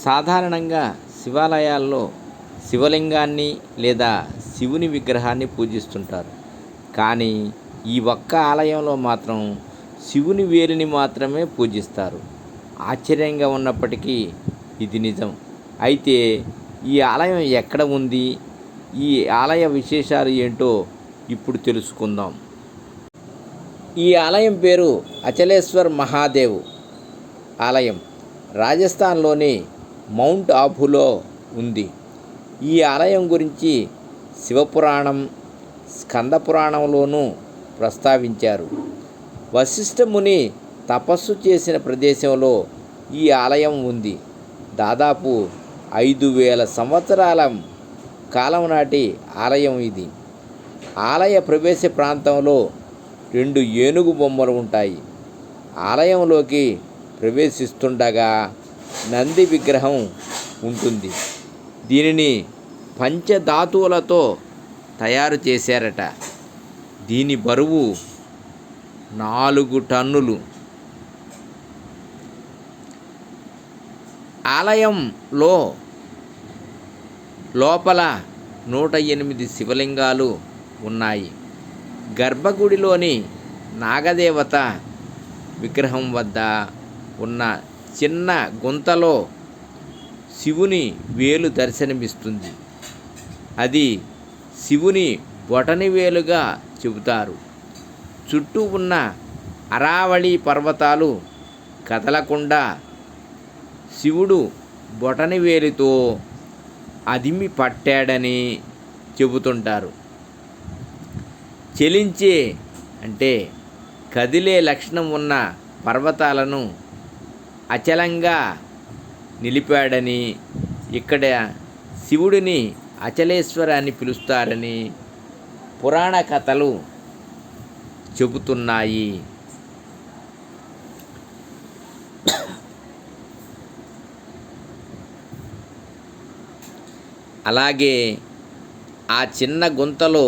సాధారణంగా శివాలయాల్లో శివలింగాన్ని లేదా శివుని విగ్రహాన్ని పూజిస్తుంటారు. కానీ ఈ ఒక్క ఆలయంలో మాత్రం శివుని వేలిని మాత్రమే పూజిస్తారు. ఆశ్చర్యంగా ఉన్నప్పటికీ ఇది నిజం. అయితే ఈ ఆలయం ఎక్కడ ఉంది? ఈ ఆలయ విశేషాలు ఏంటో ఇప్పుడు తెలుసుకుందాం. ఈ ఆలయం పేరు అచలేశ్వర్ మహాదేవ్ ఆలయం. రాజస్థాన్లోని మౌంట్ ఆబూలో ఉంది. ఈ ఆలయం గురించి శివపురాణం, స్కంద పురాణంలోనూ ప్రస్తావించారు. వశిష్ఠ ముని తపస్సు చేసిన ప్రదేశంలో ఈ ఆలయం ఉంది. దాదాపు 5000 సంవత్సరాల కాలం నాటి ఆలయం ఇది. ఆలయ ప్రవేశ ప్రాంతంలో 2 ఏనుగు బొమ్మలు ఉంటాయి. ఆలయంలోకి ప్రవేశిస్తుండగా నంది విగ్రహం ఉంటుంది. దీనిని పంచధాతువులతో తయారు చేశారట. దీని బరువు 4 టన్నులు. ఆలయంలో లోపల 108 శివలింగాలు ఉన్నాయి. గర్భగుడిలోని నాగదేవత విగ్రహం వద్ద ఉన్న చిన్న గుంతలో శివుని వేలు దర్శనమిస్తుంది. అది శివుని బొటని వేలుగా చెబుతారు. చుట్టూ ఉన్న అరావళి పర్వతాలు కదలకుండా శివుడు బొటని వేలితో అదిమి పట్టాడని చెబుతుంటారు. చలించే అంటే కదిలే లక్షణం ఉన్న పర్వతాలను అచలంగా నిలిపాడని, ఇక్కడ శివుడిని అచలేశ్వర అని పిలుస్తారని పురాణ కథలు చెబుతున్నాయి. అలాగే ఆ చిన్న గుంతలో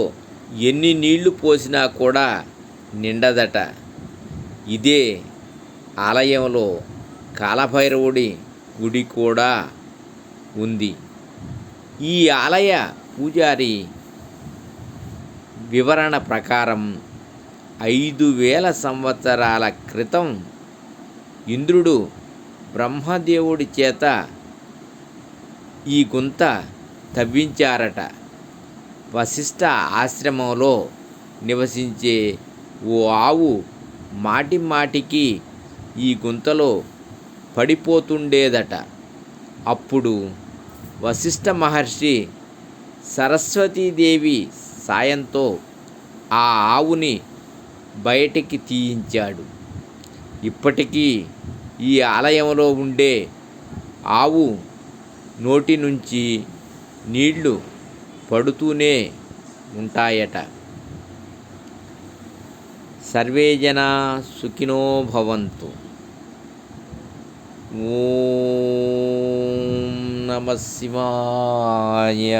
ఎన్ని నీళ్లు పోసినా కూడా నిండదట. ఇదే ఆలయంలో కాలభైరవుడి గుడి కూడా ఉంది. ఈ ఆలయ పూజారి వివరణ ప్రకారం 5000 సంవత్సరాల క్రితం ఇంద్రుడు బ్రహ్మదేవుడి చేత ఈ గుంత తవ్వించారట. వశిష్ఠ ఆశ్రమంలో నివసించే ఓ ఆవు మాటి మాటికి ఈ గుంతలో పడిపోతుండేదట. అప్పుడు వశిష్ఠ మహర్షి సరస్వతీదేవి సాయంతో ఆ ఆవుని బయటికి తీయించాడు. ఇప్పటికీ ఈ ఆలయంలో ఉండే ఆవు నోటి నుంచి నీళ్లు పడుతూనే ఉంటాయట. సర్వే జనా సుఖినో భవంతు. ఓం నమః శివాయ.